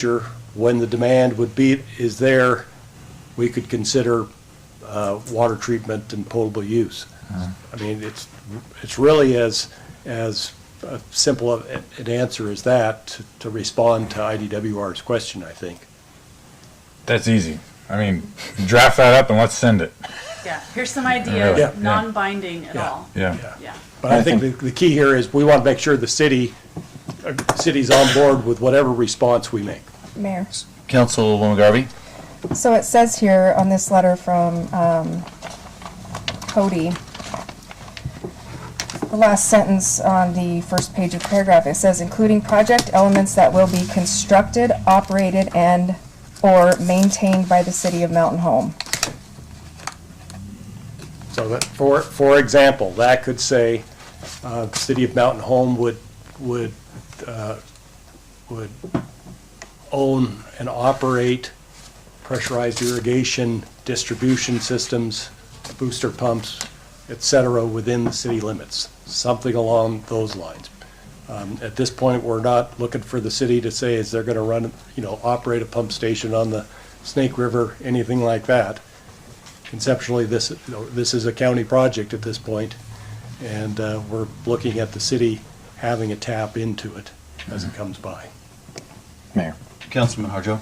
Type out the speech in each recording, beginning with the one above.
Sure, when the demand is there, we could consider water treatment and potable use. I mean, it's really as simple an answer as that to respond to IDWR's question, I think. That's easy. I mean, draft that up and let's send it. Yeah, here's some ideas, Yeah. non-binding at all. Yeah. Yeah. But I think the key here is we want to make sure the city's on board with whatever response we make. Mayor. Councilwoman Garvey? So it says here on this letter from Cody, the last sentence on the first page of the paragraph, it says, including project elements that will be constructed, operated, and or maintained by the city of Mountain Home. So that, for example, that could say, the city of Mountain Home would own and operate pressurized irrigation distribution systems, booster pumps, et cetera, within the city limits, something along those lines. At this point, we're not looking for the city to say, is they're going to run, operate a pump station on the Snake River, anything like that. Conceptually, this is a county project at this point, and we're looking at the city having a tap into it as it comes by. Mayor. Councilman Harjo.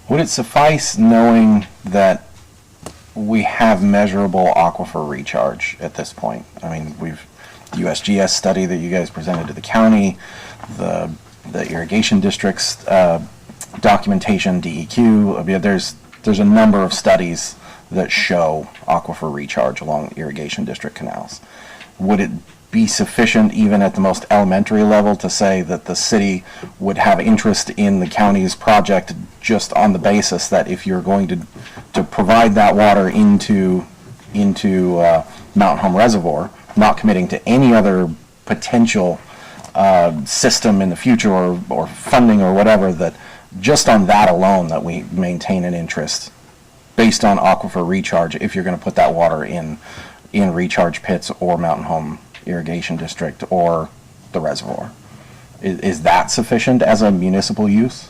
Would it suffice knowing that we have measurable aquifer recharge at this point? I mean, the USGS study that you guys presented to the county, the irrigation districts documentation, DEQ. I mean, there's a number of studies that show aquifer recharge along irrigation district canals. Would it be sufficient, even at the most elementary level, to say that the city would have interest in the county's project just on the basis that if you're going to provide that water into Mountain Home Reservoir, not committing to any other potential system in the future or funding or whatever, that just on that alone that we maintain an interest based on aquifer recharge if you're going to put that water in recharge pits or Mountain Home Irrigation District or the reservoir? Is that sufficient as a municipal use?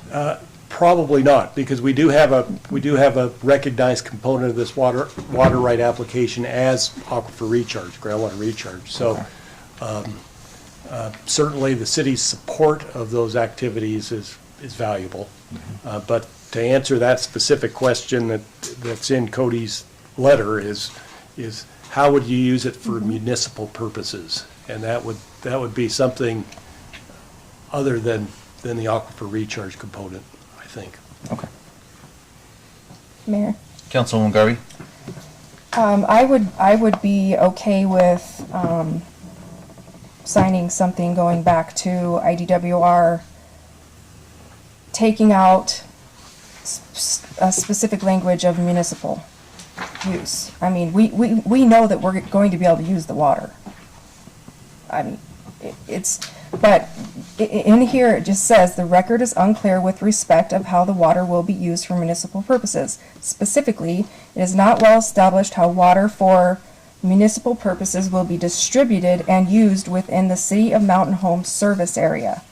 Probably not, because we do have a recognized component of this water right application as aquifer recharge, groundwater recharge. So certainly the city's support of those activities is valuable. But to answer that specific question that's in Cody's letter is how would you use it for municipal purposes? And that would be something other than the aquifer recharge component, I think. Okay. Mayor. Councilwoman Garvey. I would be okay with signing something going back to IDWR, taking out a specific language of municipal use. I mean, we know that we're going to be able to use the water. I mean, but in here it just says the record is unclear with respect of how the water will be used for municipal purposes. Specifically, it is not well established how water for municipal purposes will be distributed and used within the City of Mountain Home service area.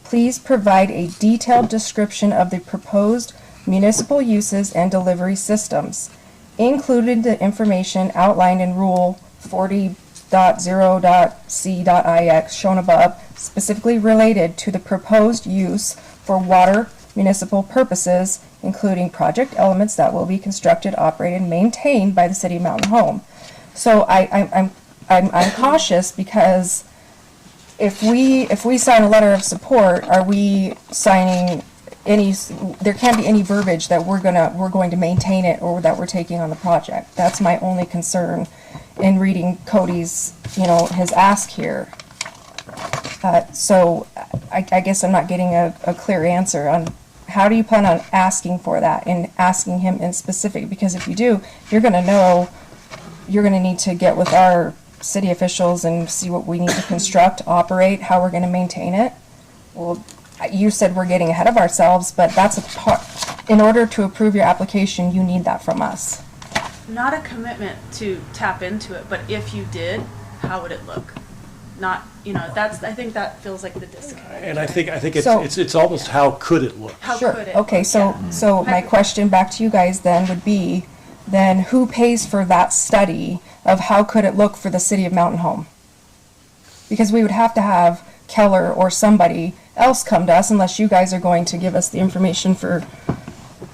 Please provide a detailed description of the proposed municipal uses and delivery systems, including the information outlined in Rule 40.0.c.ix shown above, specifically related to the proposed use for water municipal purposes, including project elements that will be constructed, operated, and maintained by the City of Mountain Home. So I'm cautious, because if we sign a letter of support, are we signing any? There can't be any verbiage that we're going to maintain it or that we're taking on the project. That's my only concern in reading Cody's, his ask here. So I guess I'm not getting a clear answer on how do you plan on asking for that and asking him in specific, because if you do, you're going to need to get with our city officials and see what we need to construct, operate, how we're going to maintain it. Well, you said we're getting ahead of ourselves, but that's a part. In order to approve your application, you need that from us. Not a commitment to tap into it, but if you did, how would it look? not, I think that feels like the disconnect. And I think So- it's almost how could it look? How Sure, could it? okay, so my question back to you guys then would be, then who pays for that study of how could it look for the city of Mountain Home? Because we would have to have Keller or somebody else come to us unless you guys are going to give us the information for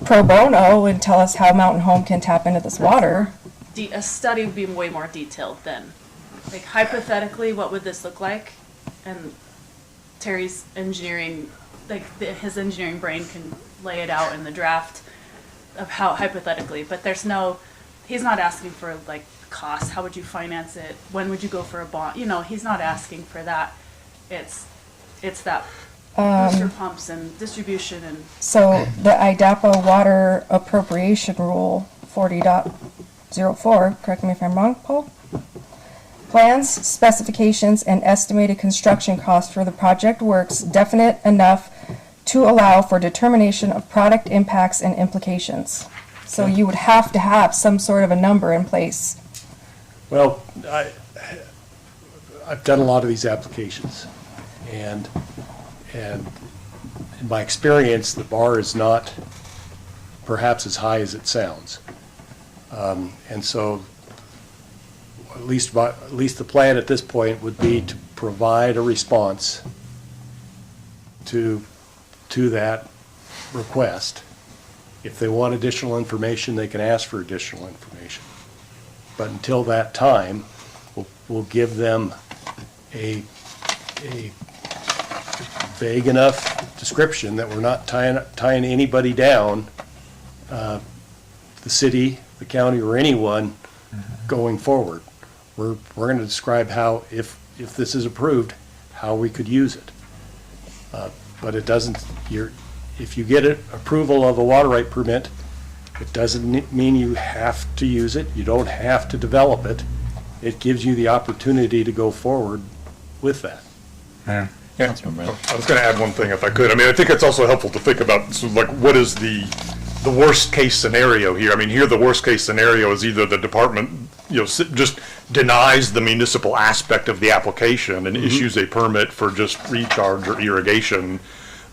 pro bono and tell us how Mountain Home can tap into this water. A study would be way more detailed then. Like hypothetically, what would this look like? And Terry's engineering, his engineering brain can lay it out in the draft of how hypothetically, but he's not asking for like costs. How would you finance it? When would you go for a bond? He's not asking for that. It's that booster pumps and distribution and So the IDAPA water appropriation rule 40.04, correct me if I'm wrong, Paul? Plans, specifications, and estimated construction costs for the project works definite enough to allow for determination of product impacts and implications. So you would have to have some sort of a number in place. Well, I've done a lot of these applications, and in my experience, the bar is not perhaps as high as it sounds. And so, at least the plan at this point would be to provide a response to that request. If they want additional information, they can ask for additional information. But until that time, we'll give them a vague enough description that we're not tying anybody down, the city, the county, or anyone going forward. We're going to describe how, if this is approved, how we could use it. But it doesn't, if you get approval of a water right permit, it doesn't mean you have to use it. You don't have to develop it. It gives you the opportunity to go forward with that. Yeah. Yeah, I was going to add one thing if I could. I mean, I think it's also helpful to think about, so like, what is the worst case scenario here? I mean, here the worst case scenario is either the department, just denies the municipal aspect of the application and issues a permit for just recharge or irrigation.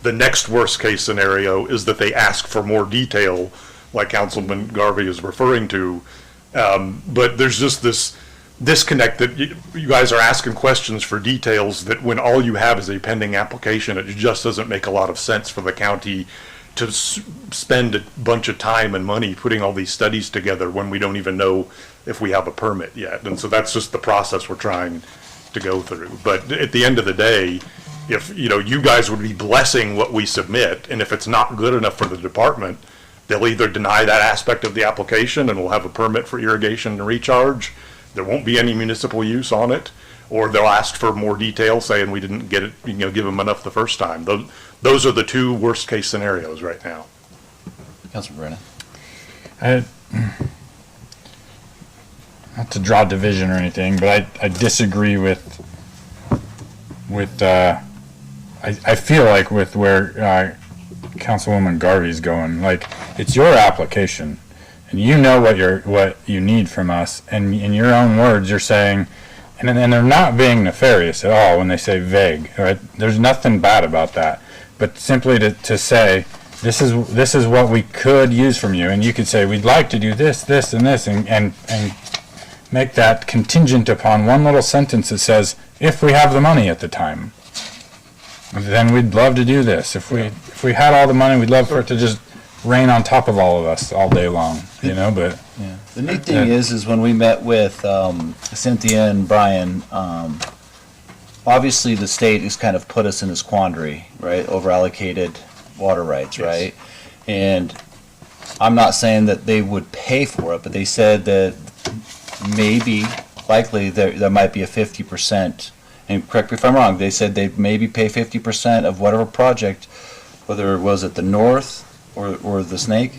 The next worst case scenario is that they ask for more detail, like Councilman Garvey is referring to. But there's just this disconnect that you guys are asking questions for details that when all you have is a pending application, it just doesn't make a lot of sense for the county to spend a bunch of time and money putting all these studies together when we don't even know if we have a permit yet. And so that's just the process we're trying to go through. But at the end of the day, if, you guys would be blessing what we submit, and if it's not good enough for the department, they'll either deny that aspect of the application and we'll have a permit for irrigation and recharge. There won't be any municipal use on it, or they'll ask for more detail, saying we didn't get it, give them enough the first time. Those are the two worst case scenarios right now. Councilman Brennan. Not to draw division or anything, but I disagree with I feel like with where Councilwoman Garvey's going. Like, it's your application, and you know what you need from us, and in your own words, you're saying, and they're not being nefarious at all when they say vague, right? There's nothing bad about that, but simply to say, this is what we could use from you, and you could say, we'd like to do this, this, and this, and make that contingent upon one little sentence that says, if we have the money at the time, then we'd love to do this. If we had all the money, we'd love for it to just rain on top of all of us all day long, but. Yeah. The neat thing is when we met with Cynthia and Brian, obviously the state has kind of put us in this quandary, right? Over-allocated water rights, Yes. right? And I'm not saying that they would pay for it, but they said that maybe, likely, there might be a 50%, and correct me if I'm wrong, they said they'd maybe pay 50% of whatever project, whether it was at the north or the Snake,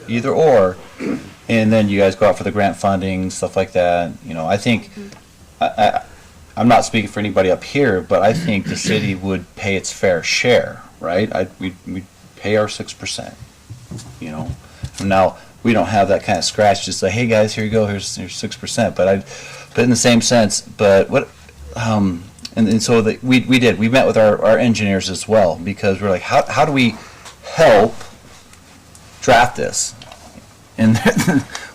either or, and then you guys go out for the grant funding, stuff like that. I think, I'm not speaking for anybody up here, but I think the city would pay its fair share, right? We'd pay our 6%, Now, we don't have that kind of scratch, just like, hey guys, here you go, here's 6%, but in the same sense, but what, And so we did. We met with our engineers as well, because we're like, how do we help draft this? And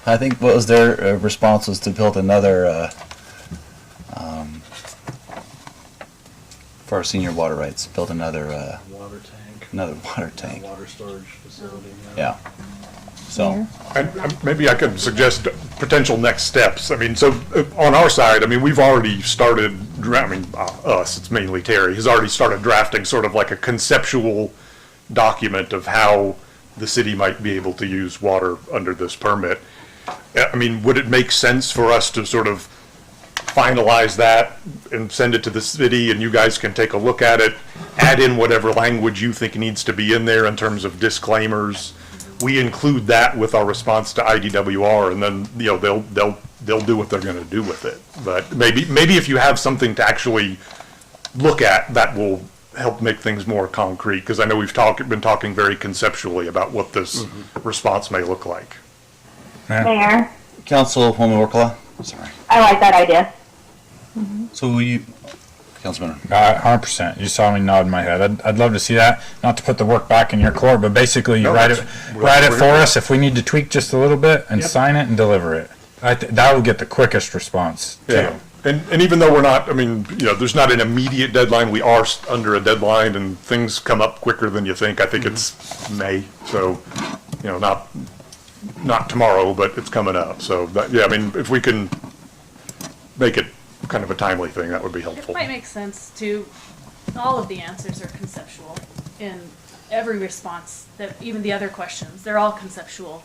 I think what was their response was to build another, for our senior water rights, build another, Water tank. another water tank. Water storage facility. Yeah. So, And maybe I could suggest potential next steps. I mean, so on our side, I mean, we've already started, us, it's mainly Terry, has already started drafting sort of like a conceptual document of how the city might be able to use water under this permit. I mean, would it make sense for us to sort of finalize that and send it to the city, and you guys can take a look at it, add in whatever language you think needs to be in there in terms of disclaimers? We include that with our response to IDWR, and then, you know, they'll do what they're gonna do with it. But maybe if you have something to actually look at, that will help make things more concrete, because I know we've been talking very conceptually about what this response may look like. Mayor, Councilwoman Workla, sorry. I like that idea. So will you, Councilman? 100%. You saw me nodding my head. I'd love to see that. Not to put the work back in your court, but basically you No, write it we're for us if we need to tweak just a little bit and sign it and deliver it. That will get the quickest response. Yeah, and even though we're not, I mean, you know, there's not an immediate deadline, we are under a deadline, and things come up quicker than you think. I think it's May, so, you know, not tomorrow, but it's coming up. So, yeah, I mean, if we can make it kind of a timely thing, that would be It helpful. might make sense to, all of the answers are conceptual in every response, that even the other questions, they're all conceptual.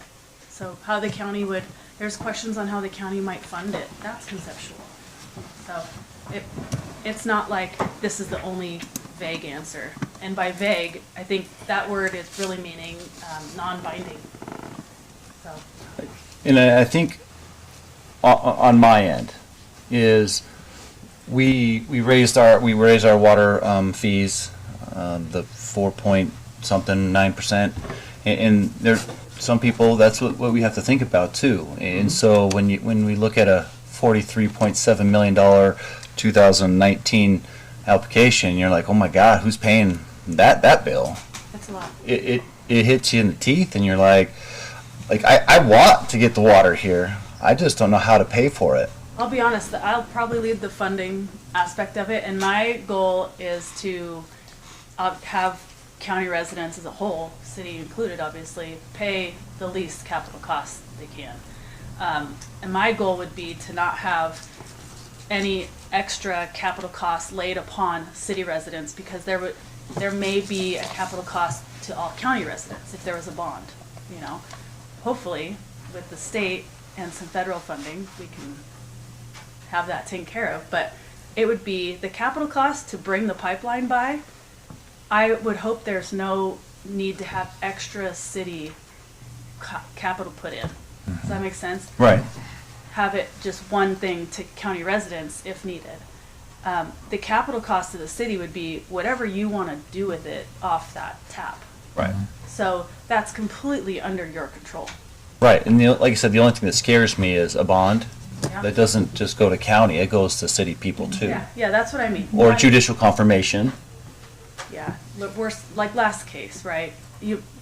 So how the county would, there's questions on how the county might fund it, that's conceptual. So it's not like this is the only vague answer. And by vague, I think that word is really meaning non-binding. So. And I think on my end is we raised our water fees, the 4.9%, and there's some people, that's what we have to think about too. And so when we look at a $43.7 million 2019 application, you're like, oh my God, who's paying that bill? That's a lot. It hits you in the teeth, and you're like I want to get the water here. I just don't know how to pay for it. I'll be honest, I'll probably lead the funding aspect of it, and my goal is to have county residents as a whole, city included obviously, pay the least capital costs they can. And my goal would be to not have any extra capital costs laid upon city residents, because there may be a capital cost to all county residents if there was a bond, you know. Hopefully, with the state and some federal funding, we can have that taken care of, but it would be the capital cost to bring the pipeline by. I would hope there's no need to have extra city capital put in. Does that make sense? Right. Have it just one thing to county residents if needed. The capital cost to the city would be whatever you want to do with it off that tap. Right. So that's completely under your control. Right. And like I said, the only thing that scares me is a bond. Yeah. That doesn't just go to county, it goes to city people too. Yeah, that's what I mean. Or Not- judicial confirmation. Yeah, look, like last case, right?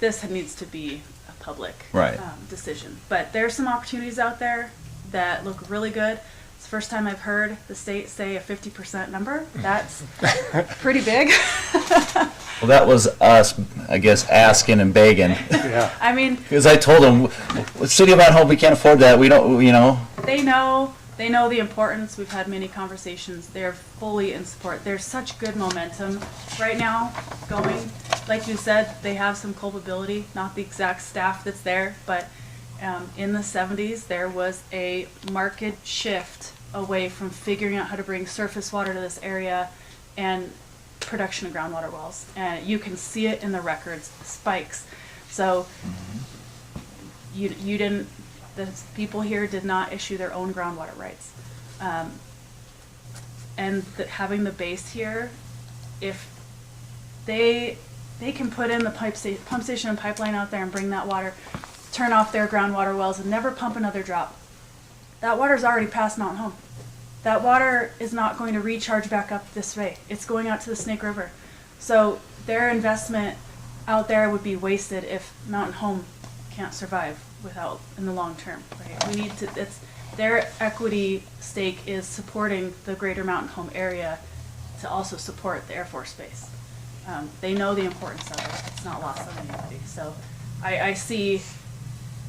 This needs to be a public Right. Decision. But there's some opportunities out there that look really good. It's the first time I've heard the state say a 50% number. That's pretty big. Well, that was us, I guess, asking and begging. Yeah. I mean, Because I told them, city of Idaho, we can't afford that. We don't, you know. they know the importance. We've had many conversations. They're fully in support. There's such good momentum right now going. Like you said, they have some culpability, not the exact staff that's there, but in the 70s, there was a marked shift away from figuring out how to bring surface water to this area and production of groundwater wells. And you can see it in the records, spikes. So you didn't, the people here did not issue their own groundwater rights. And having the base here, if they can put in the pump station and pipeline out there and bring that water, turn off their groundwater wells and never pump another drop. That water's already past Mountain Home. that water is not going to recharge back up this way. It's going out to the Snake River. So their investment out there would be wasted if Mountain Home can't survive without, in the long term, right? We need to, it's, their equity stake is supporting the greater Mountain Home area to also support the Air Force Base. They know the importance of it. It's not lost on anybody. So I see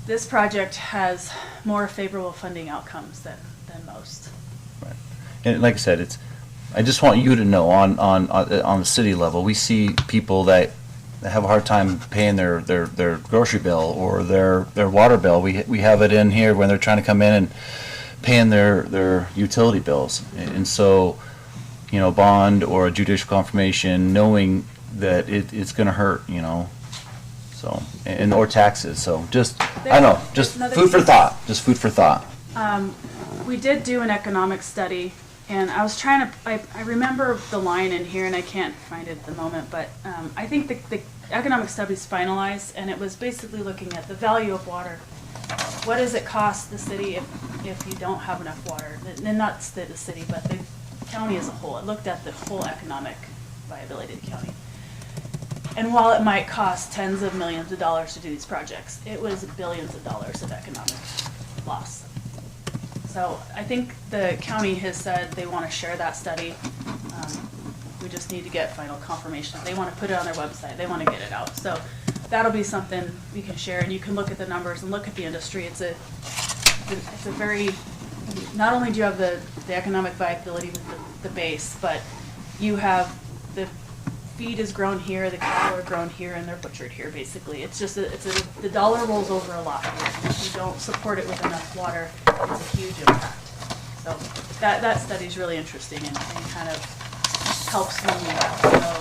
this project has more favorable funding outcomes than most. Right. And like I said, I just want you to know on the city level, we see people that have a hard time paying their grocery bill or their water bill. We have it in here when they're trying to come in and paying their utility bills. And so, you know, bond or a judicial confirmation, knowing that it's going to hurt, you know, so, and or taxes. So just, I don't know, just Another food for piece. thought, just food for thought. We did do an economic study, and I was trying to, I remember the line in here, and I can't find it at the moment, but I think the economic study's finalized, and it was basically looking at the value of water. What does it cost the city if you don't have enough water? And not the city, but the county as a whole. It looked at the whole economic viability of the county. And while it might cost tens of millions of dollars to do these projects, it was billions of dollars of economic loss. So I think the county has said they want to share that study. We just need to get final confirmation. They want to put it on their website. They want to get it out. So that'll be something we can share, and you can look at the numbers and look at the industry. It's a very, not only do you have the economic viability with the base, but you have the feed is grown here, the cattle are grown here, and they're butchered here, basically. It's just, the dollar rolls over a lot here. If you don't support it with enough water, it's a huge impact. So that study's really interesting and kind of helps me know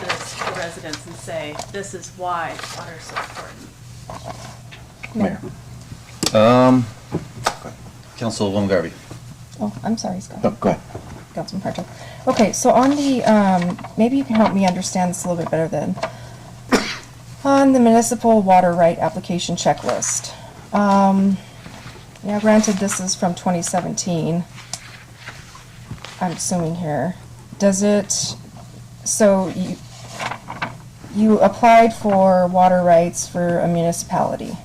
the residents and say, this is why water is so important. Mayor. Councilwoman Garvey. Oh, I'm sorry, Scott. Oh, go ahead. Councilman Parker. Okay, so on the, maybe you can help me understand this a little bit better then. On the municipal water right application checklist. Yeah, granted, this is from 2017. I'm assuming here. Does it, so you applied for water rights for a municipality.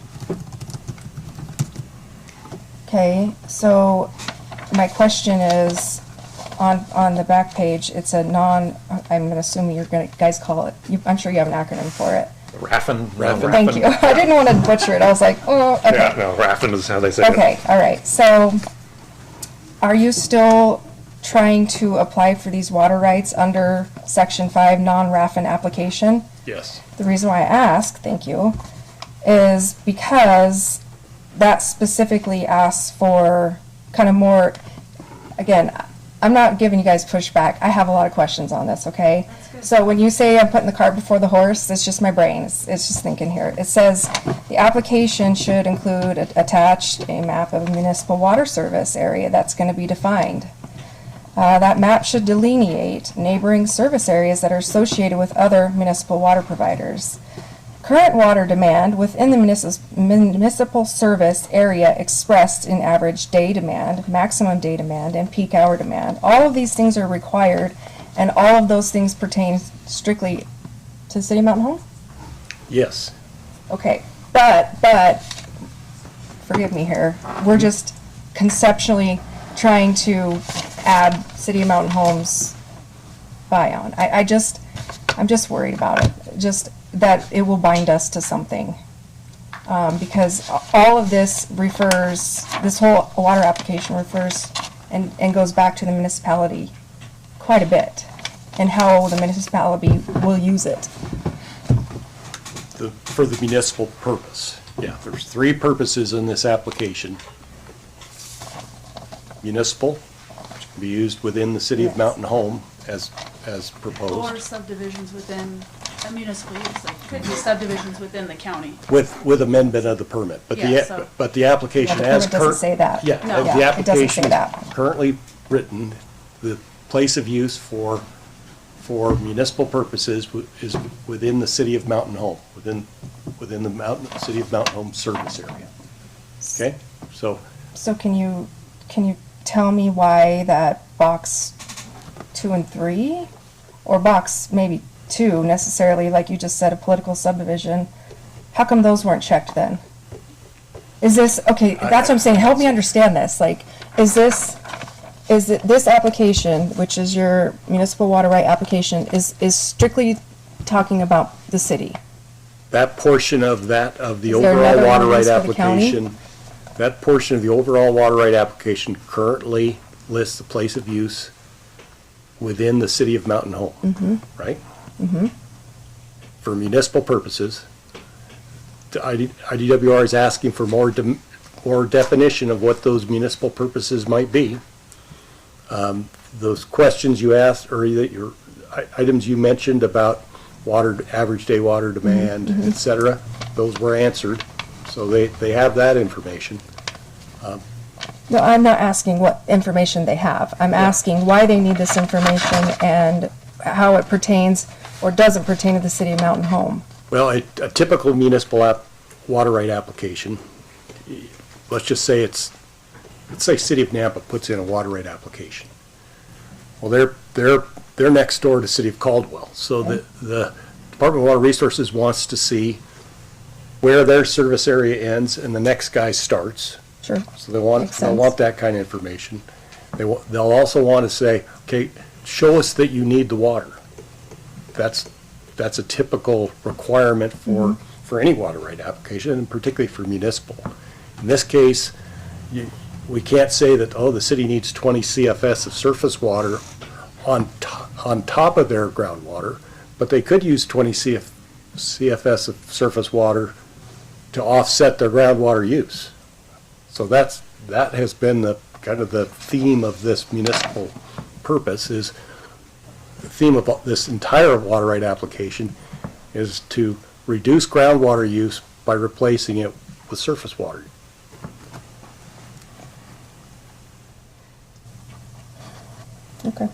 Okay, so my question is, on the back page, it's a I'm assuming you're gonna, guys call it, I'm sure you have an acronym for it. Raffin? Thank you. I didn't want to butcher it. I was like, oh, okay. Yeah, no, Raffin is how they say it. Okay, all right. So are you still trying to apply for these water rights under Section 5 non-RAFFIN application? Yes. The reason why I ask, thank you, is because that specifically asks for kind of more, again, I'm not giving you guys pushback. I have a lot of questions on this, okay? So when you say I'm putting the cart before the horse, it's just my brain. It's just thinking here. It says the application should include attached a map of a municipal water service area that's going to be defined. That map should delineate neighboring service areas that are associated with other municipal water providers. Current water demand within the municipal service area expressed in average day demand, maximum day demand, and peak hour demand. All of these things are required, and all of those things pertain strictly to the city of Mountain Home? Yes. Okay, but, forgive me here, we're just conceptually trying to add City of Mountain Home's buy-on. I'm just worried about it, just that it will bind us to something. Because all of this whole water application refers and goes back to the municipality quite a bit, and how the municipality will use it. For the municipal purpose. Yeah, there's three purposes in this application. Municipal, which can be used within the city of Yes. Mountain Home as Or proposed, subdivisions within a municipal use, like could be subdivisions within the county. with amendment of the permit. But Yeah, so- the application Yeah, the as permit doesn't say that. Yeah, No. the Yeah, it doesn't say application that. currently written, the place of use for municipal purposes is within the city of Mountain Home, within the city of Mountain Home service area. Okay, so So can you tell me why that box 2 and 3, or box maybe 2 necessarily, like you just said, a political subdivision, how come those weren't checked then? Is this, okay, that's what I'm saying, help me understand this, like, is it this application, which is your municipal water right application, is strictly talking about the city? That portion of that, of the Is there overall another water one right for the county? application, that portion of the overall water right application currently lists the place of use within the city of Mountain Home, right? For municipal purposes, the IDWR is asking for more definition of what those municipal purposes might be. Those questions you asked, or your items you mentioned about water, average day water demand, et cetera, those were answered. So they have that information. No, I'm not asking what information they have. I'm asking why they need this information and how it pertains or doesn't pertain to the city of Mountain Home. Well, a typical municipal water right application, let's just say let's say City of Nampa puts in a water right application. Well, they're next door to City of Caldwell, so the Department of Water Resources wants to see where their service area ends and the next guy starts. Sure. So they'll want that kind of information. They'll also want to say, okay, show us that you need the water. That's a typical requirement for any water right application, and particularly for municipal. In this case, we can't say that, oh, the city needs 20 CFS of surface water on top of their groundwater, but they could use 20 CFS of surface water to offset their groundwater use. So that has been the kind of the theme of this municipal purpose, is the theme of this entire water right application is to reduce groundwater use by replacing it with surface water. Okay.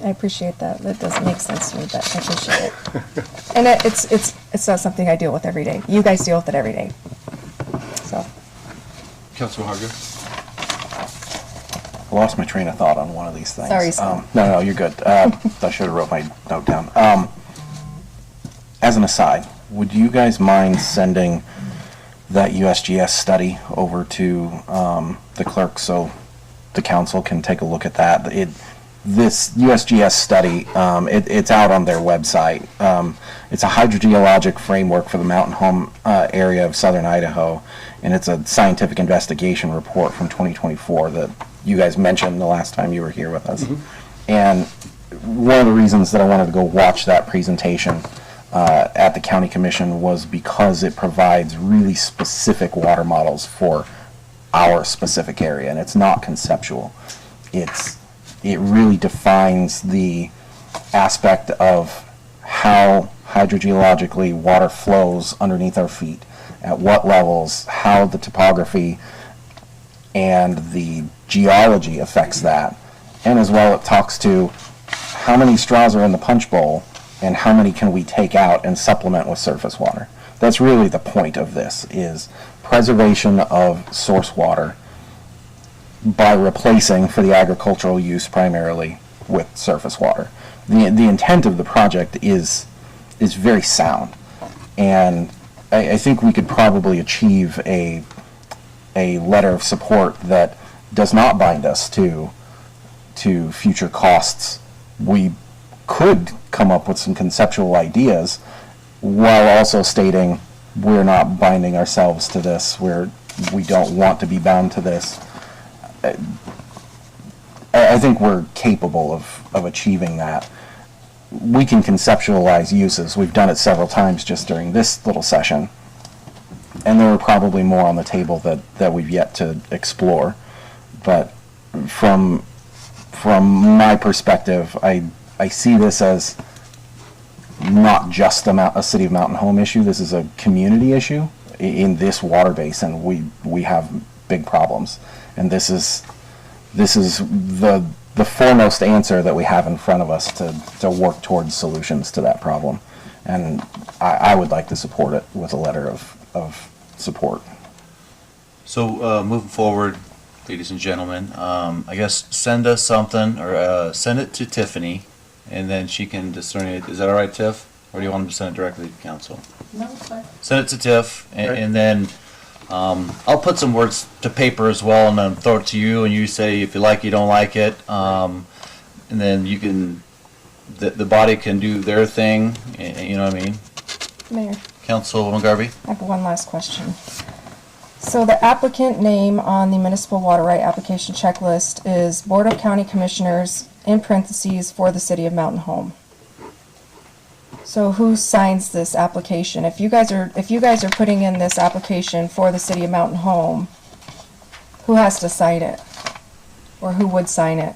I appreciate that. That doesn't make sense to me, but I appreciate it. And it's not something I deal with every day. You guys deal with it every day. So, Councilor Harger? I lost my train of thought on one of these things. Sorry, Scott. No, you're good. I should have wrote my note down. As an aside, would you guys mind sending that USGS study over to the clerk so the council can take a look at that? This USGS study, it's out on their website. It's a hydrogeologic framework for the Mountain Home area of southern Idaho, and it's a scientific investigation report from 2024 that you guys mentioned the last time you were here with us. And one of the reasons that I wanted to go watch that presentation at the county commission was because it provides really specific water models for our specific area, and it's not conceptual. It really defines the aspect of how hydrogeologically water flows underneath our feet, at what levels, how the topography and the geology affects that. And as well, it talks to how many straws are in the punch bowl and how many can we take out and supplement with surface water. That's really the point of this, is preservation of source water by replacing, for the agricultural use primarily, with surface water. The intent of the project is very sound, and I think we could probably achieve a letter of support that does not bind us to future costs. We could come up with some conceptual ideas while also stating we're not binding ourselves to this, we don't want to be bound to this. I think we're capable of achieving that. We can conceptualize uses. We've done it several times just during this little session. And there are probably more on the table that we've yet to explore. But from my perspective, I see this as not just a City of Mountain Home issue. This is a community issue. In this water basin, we have big problems. And this is the foremost answer that we have in front of us to work towards solutions to that problem. And I would like to support it with a letter of support. So, moving forward, ladies and gentlemen, I guess send us something, or send it to Tiffany, and then she can discern it. Is that all right, Tiff? Or do you want them to send it directly to council? No, it's fine. Send it to Tiff, Okay. and then I'll put some words to paper as well, and then throw it to you, and you say if you like it, you don't like it, and then you can, the body can do their thing, you know what I mean? Mayor, Councilwoman Garvey? I have one last question. So the applicant name on the municipal water right application checklist is Board of County Commissioners, in parentheses, for the city of Mountain Home. So who signs this application? If you guys are putting in this application for the city of Mountain Home, who has to sign it? Or who would sign it?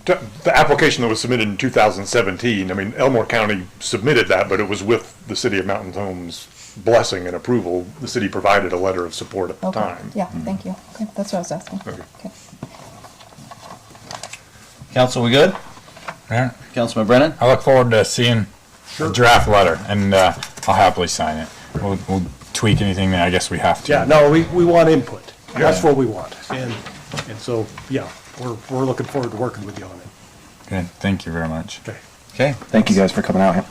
The application that was submitted in 2017, I mean, Elmore County submitted that, but it was with the city of Mountain Home's blessing and approval. The city provided a letter of support at the Okay, time. yeah, thank you. Okay, that's what I was asking. Okay. Okay. Council, we good? Yeah. Councilman Brennan? I look forward to seeing the draft letter, and I'll happily sign it. We'll tweak anything that I guess we have to. Yeah, no, we want input. That's Yeah. what we want. And so, yeah, we're looking forward to working with you on it. Good. Thank you very much. Okay. Okay. Thank you guys for coming out here.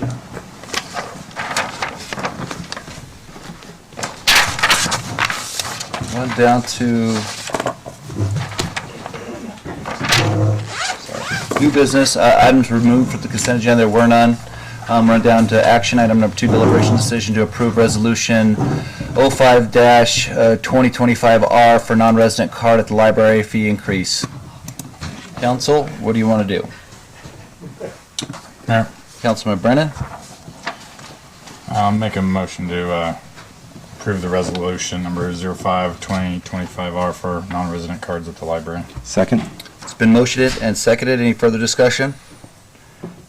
Run down to new business, items removed from the consent agenda, there were none. Run down to action item number 2, deliberation decision to approve resolution 05-2025R for non-resident card at the library fee increase. Council, what do you want to do? Mayor, Councilman Brennan? I'll make a motion to approve the resolution number 05-2025R for non-resident cards at the library. Second? It's been motioned and seconded. Any further discussion?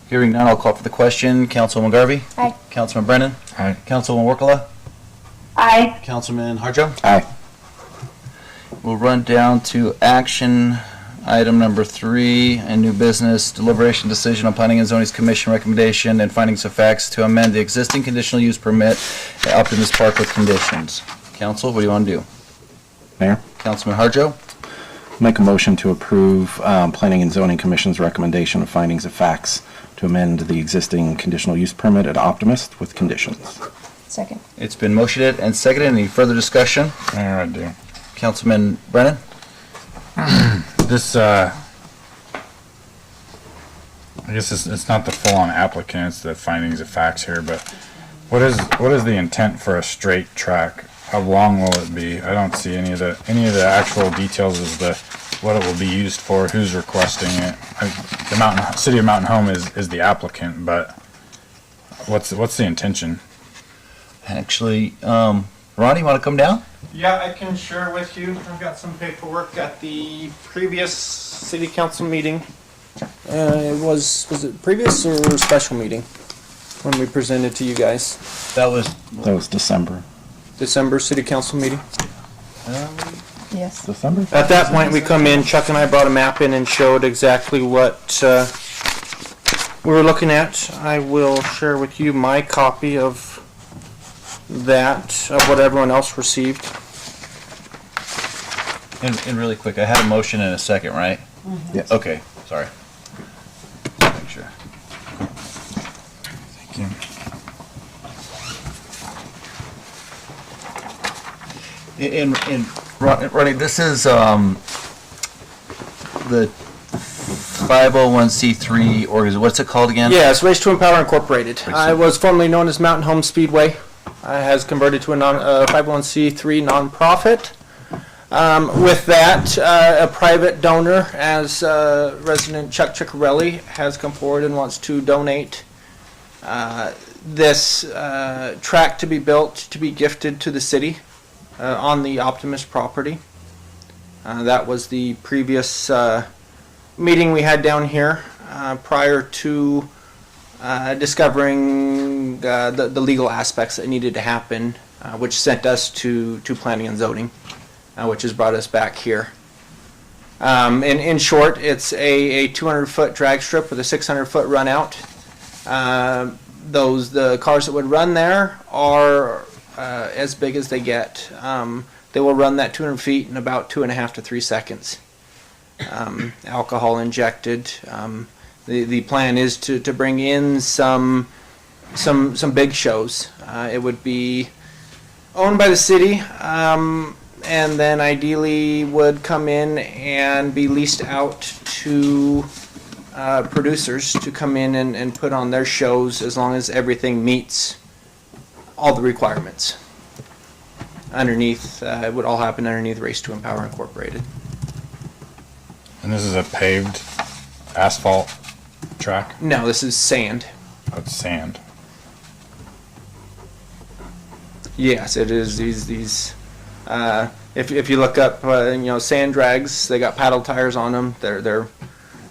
Hearing none, I'll call for the question. Councilwoman Garvey? Aye. Councilman Brennan? Aye. Councilwoman Workala? Aye. Councilman Harjo? Aye. We'll run down to action item number 3 and new business, deliberation decision on Planning and Zoning's Commission recommendation and findings of facts to amend the existing conditional use permit at Optimus Park with conditions. Council, what do you want to do? Mayor? Councilman Harjo? Make a motion to approve Planning and Zoning Commission's recommendation of findings of facts to amend the existing conditional use permit at Optimist with conditions. Second. It's been motioned and seconded. Any further discussion? Mayor, I do. Councilman Brennan? This, I guess it's not the full-on applicant, it's the findings of facts here, but what is the intent for a straight track? How long will it be? I don't see any of the actual details as to what it will be used for, who's requesting it. The city of Mountain Home is the applicant, but what's the intention? Actually, Ronnie, you want to come down? Yeah, I can share with you. I've got some paperwork at the previous city council meeting. Was it previous or special meeting when we presented to you guys? That was That was December. December city council meeting. Yes. December? At that point, we come in, Chuck and I brought a map in and showed exactly what we were looking at. I will share with you my copy of that, of what everyone else received. and really quick. I had a motion and a second, right? Yes. Okay, sorry. Just make sure. Thank you. In Ronnie, this is the 501c3 organization. What's it called again? Yeah, it's Race to Empower Incorporated. I was formerly known as Mountain Home Speedway. I has converted to a 501c3 nonprofit. With that, a private donor, as resident Chuck Ciccarelli, has come forward and wants to donate this track to be built, to be gifted to the city on the Optimist property. That was the previous meeting we had down here prior to discovering the legal aspects that needed to happen, which sent us to planning and zoning, which has brought us back here. In short, it's a 200-foot drag strip with a 600-foot run out. The cars that would run there are as big as they get. They will run that 200 feet in about 2.5 to 3 seconds. Alcohol injected. The plan is to bring in some big shows. It would be owned by the city, and then ideally would come in and be leased out to producers to come in and put on their shows as long as everything meets all the requirements. Underneath, it would all happen underneath Race to Empower Incorporated. And this is a paved asphalt track? No, this is sand. Oh, it's sand. Yes, it is these. If you look up, sand drags, they got paddle tires on them. They're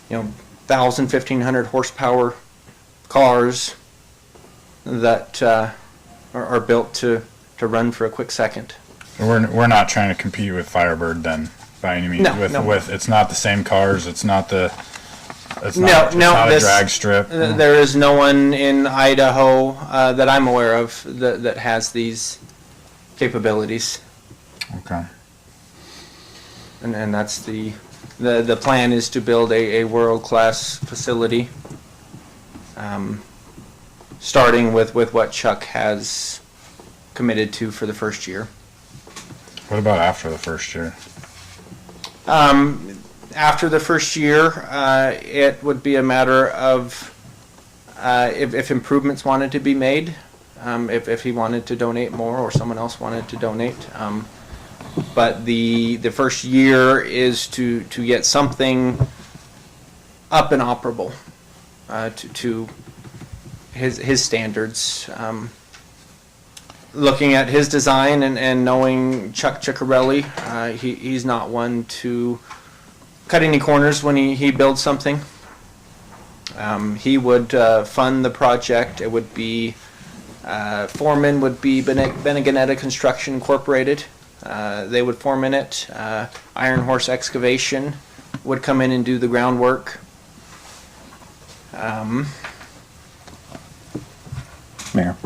1,000, 1,500 horsepower cars that are built to run for a quick second. We're not trying to compete with Firebird then, by any means. No, with no. It's not the same cars. It's not a this- drag strip. There is no one in Idaho that I'm aware of that has these capabilities, Okay. and that's the plan is to build a world-class facility, starting with what Chuck has committed to for the first year. What about after the first year? After the first year, it would be a matter of if improvements wanted to be made, if he wanted to donate more or someone else wanted to donate. But the first year is to get something up and operable to his standards. Looking at his design and knowing Chuck Ciccarelli, he's not one to cut any corners when he builds something. He would fund the project. It would be foreman would be Beneganetta Construction Incorporated. They would foreman it. Iron Horse Excavation would come in and do the groundwork. Mayor.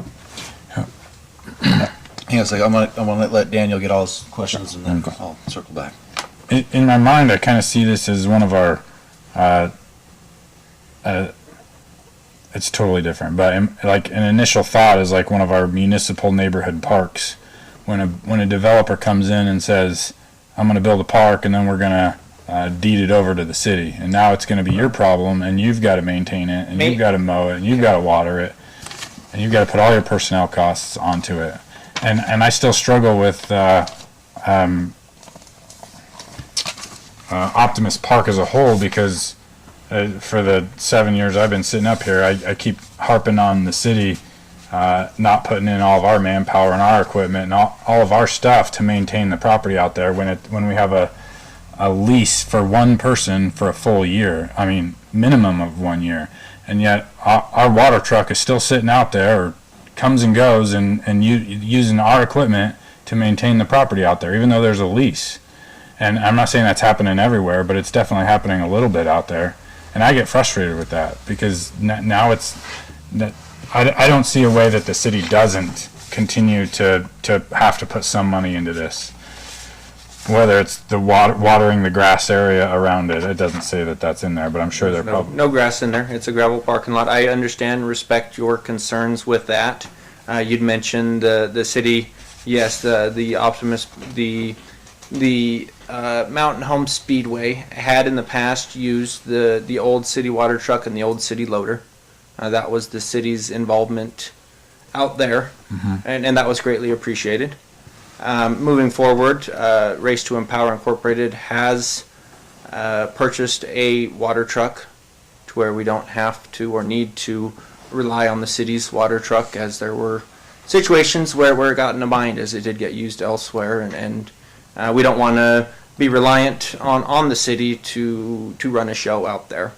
Hang on a second, I'm gonna let Daniel get all his questions and then I'll circle back. In my mind, I kind of see this as one of our. It's totally different, but like an initial thought is like one of our municipal neighborhood parks. When a developer comes in and says, "I'm going to build a park, and then we're going to deed it over to the city, and now it's going to be your problem, and you've got to maintain it, and you've got to mow it, and you've got to water it, and you've got to put all your personnel costs onto it." And I still struggle with Optimus Park as a whole because for the 7 years I've been sitting up here, I keep harping on the city not putting in all of our manpower and our equipment and all of our stuff to maintain the property out there when we have a lease for one person for a full year. I mean, minimum of 1 year. And yet our water truck is still sitting out there or comes and goes and using our equipment to maintain the property out there, even though there's a lease. And I'm not saying that's happening everywhere, but it's definitely happening a little bit out there. And I get frustrated with that because now I don't see a way that the city doesn't continue to have to put some money into this. Whether it's the watering the grass area around it, it doesn't say that that's in there, but I'm sure they're probably. No grass in there. It's a gravel parking lot. I understand, respect your concerns with that. You'd mentioned the city, yes, the Optimus, the Mountain Home Speedway had in the past used the old city water truck and the old city loader. That was the city's involvement out there, and that was greatly appreciated. Moving forward, Race to Empower Incorporated has purchased a water truck to where we don't have to or need to rely on the city's water truck, as there were situations where it got in a bind as it did get used elsewhere, and we don't want to be reliant on the city to run a show out there.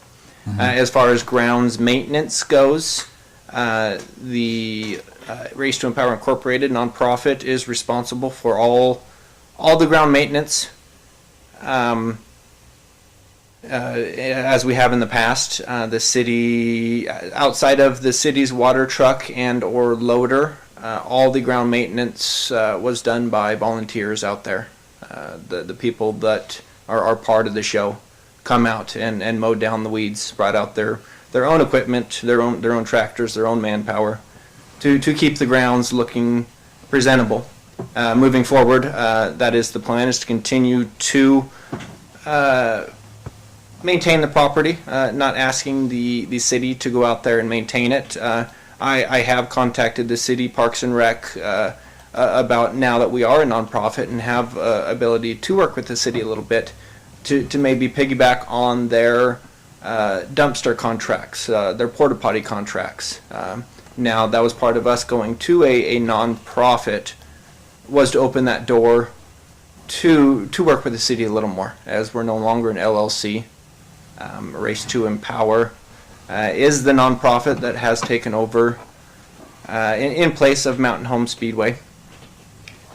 As far as grounds maintenance goes, the Race to Empower Incorporated nonprofit is responsible for all the ground maintenance, as we have in the past. The city, outside of the city's water truck and or loader, All the ground maintenance was done by volunteers out there. The people that are part of the show come out and mow down the weeds, brought out their own equipment, their own tractors, their own manpower to keep the grounds looking presentable. Moving forward, that is the plan, is to continue to maintain the property, not asking the city to go out there and maintain it. I have contacted the city Parks and Rec about, now that we are a nonprofit and have ability to work with the city a little bit, to maybe piggyback on their dumpster contracts, their porta potty contracts. Now, that was part of us going to a nonprofit, was to open that door to work with the city a little more, as we're no longer an LLC. Race to Empower is the nonprofit that has taken over in place of Mountain Home Speedway.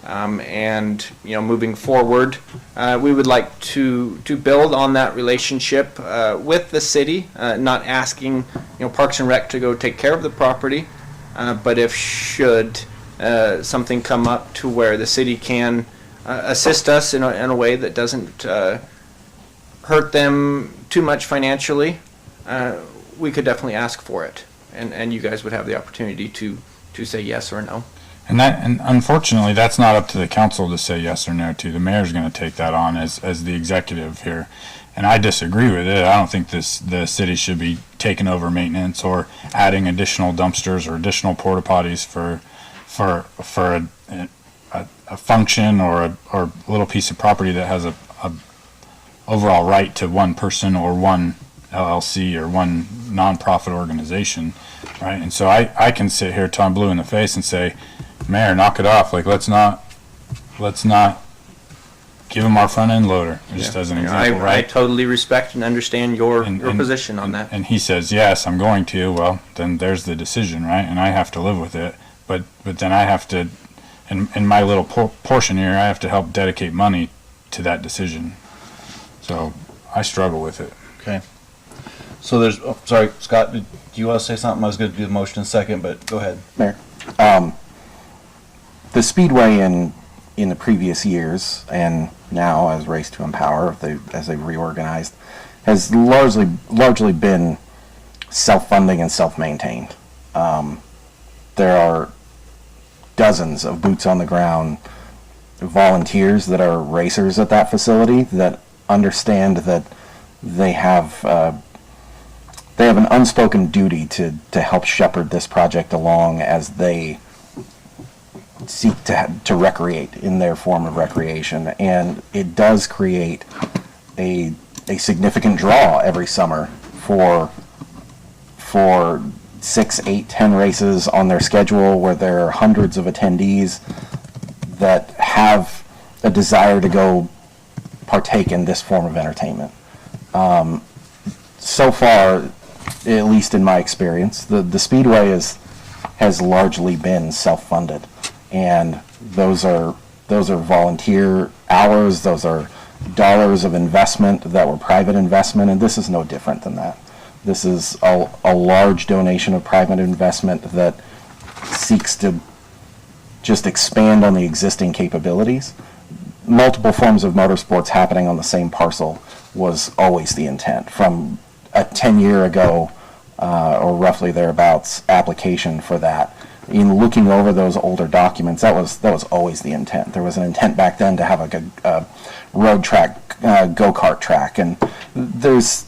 And moving forward, we would like to build on that relationship with the city, not asking Parks and Rec to go take care of the property, but if should something come up to where the city can assist us in a way that doesn't hurt them too much financially, we could definitely ask for it, and you guys would have the opportunity to say yes or no. And unfortunately, that's not up to the council to say yes or no to. The mayor's going to take that on as the executive here. And I disagree with it. I don't think the city should be taking over maintenance or adding additional dumpsters or additional porta potties for a function or a little piece of property that has a overall right to one person or one LLC or one nonprofit organization, right? And so I can sit here till I'm blue in the face and say, Mayor, knock it off. Like, let's not give them our front end loader, just as an example, I right? totally respect and understand your position on that. And he says, yes, I'm going to. Well, then there's the decision, right? And I have to live with it. But then I have to, in my little portion here, I have to help dedicate money to that decision. So I struggle with it. Okay. So there's, sorry, Scott, do you want to say something? I was going to do the motion in a second, but go ahead. Mayor, the Speedway in the previous years, and now as Race to Empower, as they've reorganized, has largely been self-funding and self-maintained. There are dozens of boots on the ground volunteers that are racers at that facility that understand that they have an unspoken duty to help shepherd this project along as they seek to recreate in their form of recreation. And it does create a significant draw every summer for 6, 8, 10 races on their schedule, where there are hundreds of attendees that have a desire to go partake in this form of entertainment. So far, at least in my experience, the Speedway has largely been self-funded, and those are volunteer hours, those are dollars of investment that were private investment, and this is no different than that. This is a large donation of private investment that seeks to just expand on the existing capabilities. Multiple forms of motorsports happening on the same parcel was always the intent. From a 10-year ago, or roughly thereabouts, application for that. In looking over those older documents, that was always the intent. There was an intent back then to have a road track, go-kart track, and there's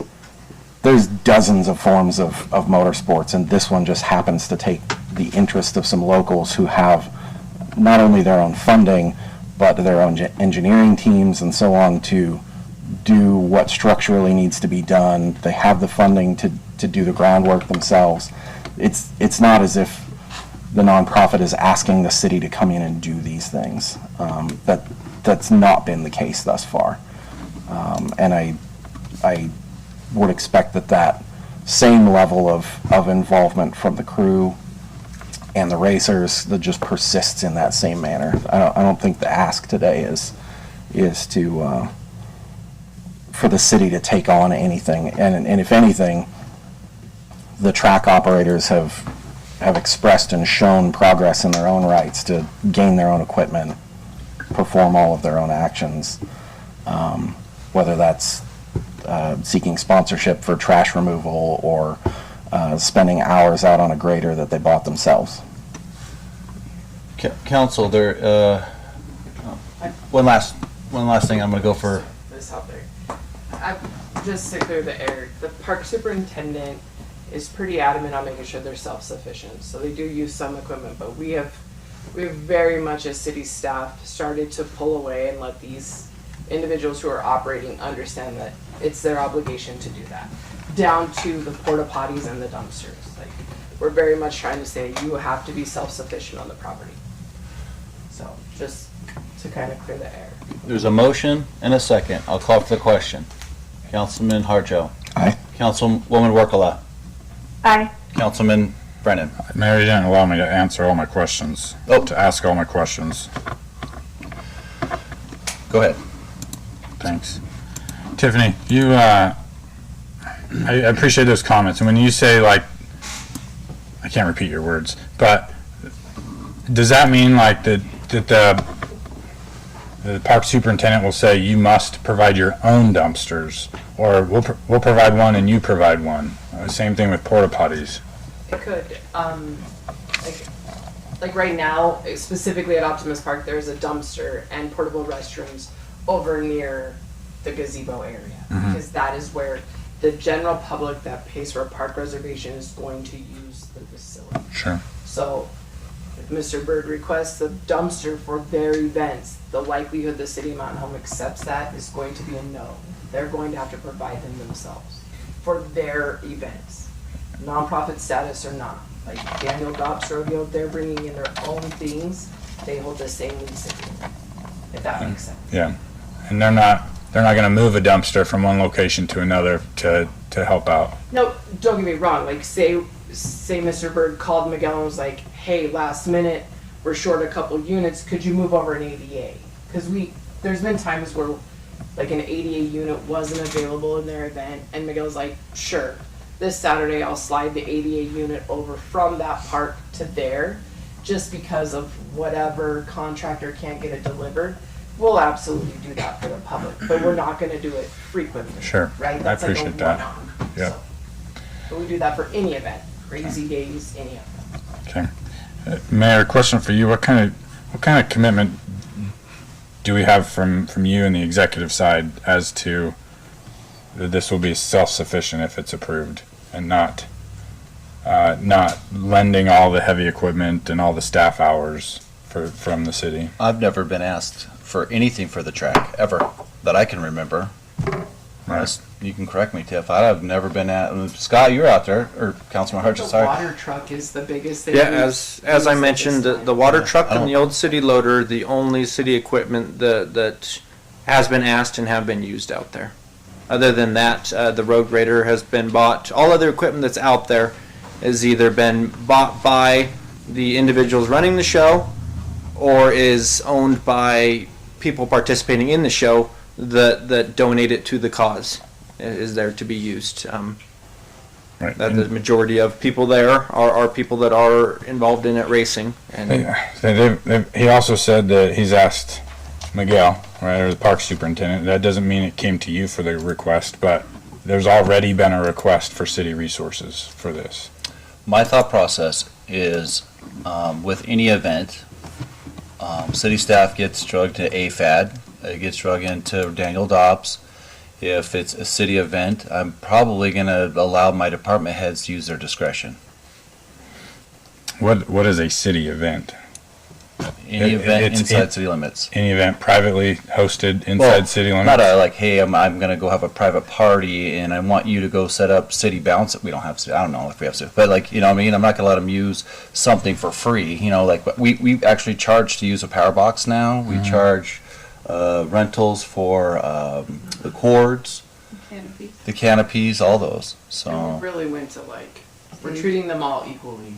dozens of forms of motorsports, and this one just happens to take the interest of some locals who have not only their own funding, but their own engineering teams and so on to do what structurally needs to be done. They have the funding to do the groundwork themselves. It's not as if the nonprofit is asking the city to come in and do these things. That's not been the case thus far. And I would expect that same level of involvement from the crew and the racers that just persists in that same manner. I don't think the ask today is to for the city to take on anything, and if anything, the track operators have have expressed and shown progress in their own rights to gain their own equipment, perform all of their own actions, whether that's seeking sponsorship for trash removal or spending hours out on a grader that they bought themselves. Council, one last thing I'm gonna go for. This out there. Just to clear the air, the park superintendent is pretty adamant on making sure they're self-sufficient. So they do use some equipment, but we have very much as city staff started to pull away and let these individuals who are operating understand that it's their obligation to do that. Down to the porta potties and the dumpsters. Like, we're very much trying to say you have to be self-sufficient on the property. So just to kind of clear the air. There's a motion and a second. I'll call for the question. Councilman Harjo. Aye. Councilwoman Workala. Aye. Councilman Brennan. Mayor, you didn't allow me to answer all my questions, Oh. to ask all my questions. Go ahead. Thanks. Tiffany, you, I appreciate those comments. And when you say, like, I can't repeat your words, but does that mean like that the park superintendent will say you must provide your own dumpsters, or we'll provide one and you provide one? Same thing with porta potties. It could. Like right now, specifically at Optimus Park, there's a dumpster and portable restrooms over near the gazebo area. Because that is where the general public that pays for a park reservation is going to use the facility. Sure. So if Mr. Bird requests a dumpster for their events, the likelihood the city of Mountain Home accepts that is going to be a no. They're going to have to provide them themselves for their events, nonprofit status or not. Like Daniel Dobbs Rodeo, they're bringing in their own things. They hold the same lease agreement, if that makes sense. Yeah. And they're not gonna move a dumpster from one location to another to help out. No, don't get me wrong. Like say Mr. Bird called Miguel and was like, "Hey, last minute, we're short a couple units. Could you move over an ADA?" Because there's been times where like an ADA unit wasn't available in their event, and Miguel's like, "Sure, this Saturday I'll slide the ADA unit over from that park to there, just because of whatever contractor can't get it delivered." We'll absolutely do that for the public, but we're not going to do it frequently. Sure. Right? I That's appreciate like a that. one-off. Yeah. So, but we do that for any event, crazy days, any of them. Okay. Mayor, question for you. What kind of commitment do we have from you and the executive side as to that this will be self-sufficient if it's approved and not lending all the heavy equipment and all the staff hours from the city? I've never been asked for anything for the track, ever, that I can remember. Right. You can correct me, Tiff. I've never been Scott, you're out there, or Councilman Hartshire, The sorry. water truck is the biggest thing. Yeah, we've as used I at mentioned, this time. the water truck I and the don't- old city loader, the only city equipment that has been asked and have been used out there. Other than that, the road grader has been bought. All other equipment that's out there has either been bought by the individuals running the show or is owned by people participating in the show that donate it to the cause. It is there to be used. Right. That the majority of people there are people that are involved in it racing. And He also said that he's asked Miguel, right, or the park superintendent. That doesn't mean it came to you for the request, but there's already been a request for city resources for this. My thought process is, with any event, city staff gets drugged to AFAD, it gets drugged into Daniel Dobbs. If it's a city event, I'm probably gonna allow my department heads to use their discretion. What is a city event? Any event it's inside city limits. Any event privately hosted inside Well, city limits? Not like, hey, I'm gonna go have a private party and I want you to go set up city bounce. We don't have to. I don't know if we have to, but like, you know what I mean? I'm not gonna let them use something for free. You know, like we actually charge to use a power box now. We charge rentals for the cords, Canopy. the canopies, all those. And So we really went to like, we're treating them all equally.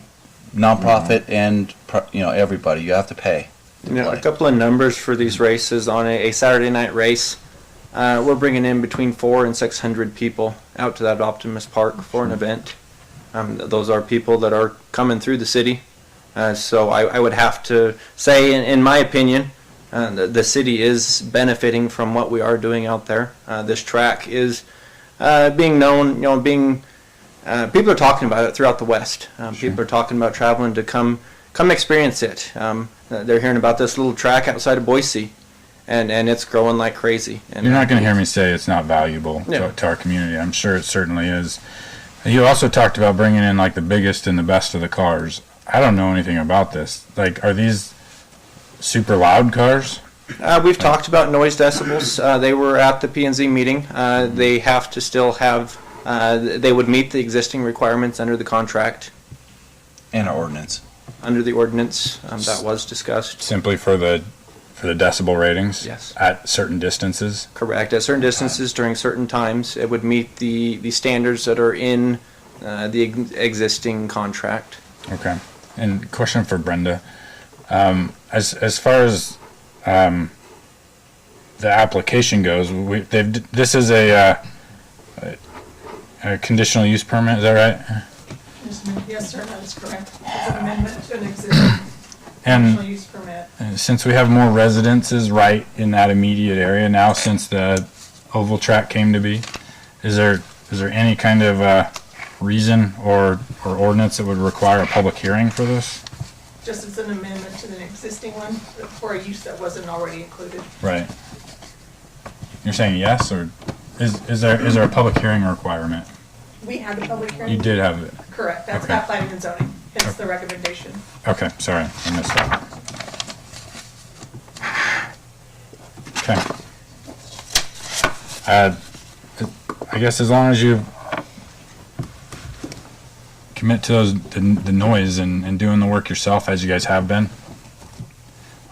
nonprofit and everybody, you have to pay. you know, a couple of numbers for these races on a Saturday night race. We're bringing in between 400 and 600 people out to that Optimus Park for an event. Those are people that are coming through the city. So I would have to say, in my opinion, the city is benefiting from what we are doing out there. This track is being known, people are talking about it throughout the West. People are talking about traveling to come experience it. They're hearing about this little track outside of Boise, and it's growing like crazy. And You're not going to hear me say it's not valuable No. to our community. I'm sure it certainly is. You also talked about bringing in like the biggest and the best of the cars. I don't know anything about this. Like, are these super loud cars? We've talked about noise decibels. They were at the P&Z meeting. They have to still have, they would meet the existing requirements under the contract, And our ordinance. under the ordinance. That was discussed. Simply for the decibel ratings? Yes. At certain distances? Correct. At certain distances during certain times, it would meet the standards that are in the existing contract. Okay. And question for Brenda. As far as the application goes, this is a conditional use permit, is that right? Yes, sir, that is correct. It's an amendment to an existing And conditional use permit. since we have more residences right in that immediate area now, since the oval track came to be, is there any kind of reason or ordinance that would require a public hearing for this? Just as an amendment to the existing one for a use that wasn't already included. Right. You're saying yes, or is there a public hearing requirement? We had a public hearing. You did have it. Correct, that's Okay. not planning and zoning, hence the recommendation. Okay, sorry, I missed that. Okay. I guess as long as you commit to the noise and doing the work yourself as you guys have been,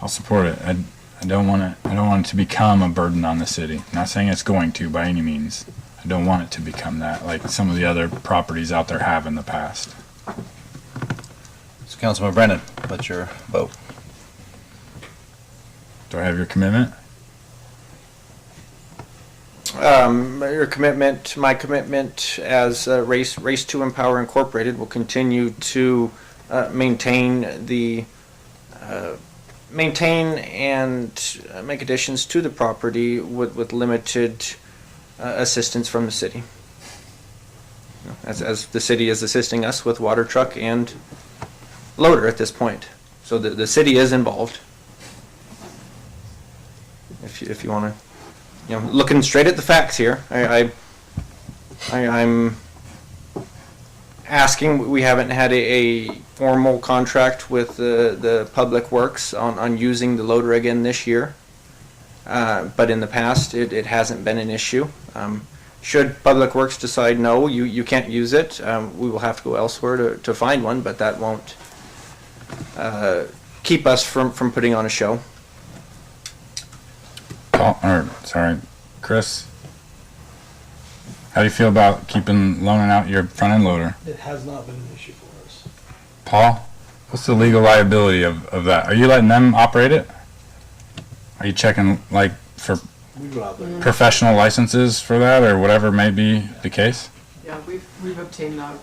I'll support it. I don't want it to become a burden on the city. I'm not saying it's going to by any means. I don't want it to become that, like some of the other properties out there have in the past. So Councilman Brennan, what's your vote? Do I have your commitment? Your commitment, my commitment as Race to Empower Incorporated will continue to maintain and make additions to the property with limited assistance from the city. As the city is assisting us with water truck and loader at this point. So the city is involved. If you want to, looking straight at the facts here, I'm asking, we haven't had a formal contract with the Public Works on using the loader again this year. But in the past, it hasn't been an issue. Should Public Works decide, no, you can't use it, we will have to go elsewhere to find one, but that won't keep us from putting on a show. Chris? How do you feel about loaning out your front end loader? It has not been an issue for us. Paul, what's the legal liability of that? Are you letting them operate it? Are you checking like for We go out there. professional licenses for that or whatever may be the case? Yeah, we've obtained the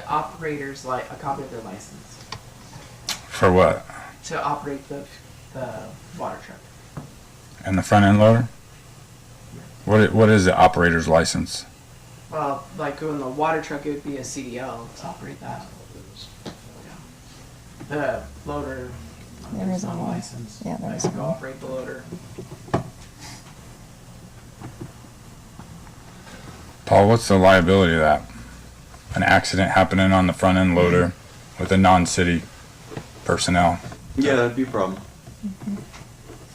operators a copy of their license For what? to operate the water truck. And the front end loader? What is the operator's license? Well, like in the water truck, it would be a CDL to operate that. The loader. There is isn't not one. licensed. Yeah, there I isn't can one. operate the loader. Paul, what's the liability of that? An accident happening on the front end loader with a non-city personnel? Yeah, that'd be a problem.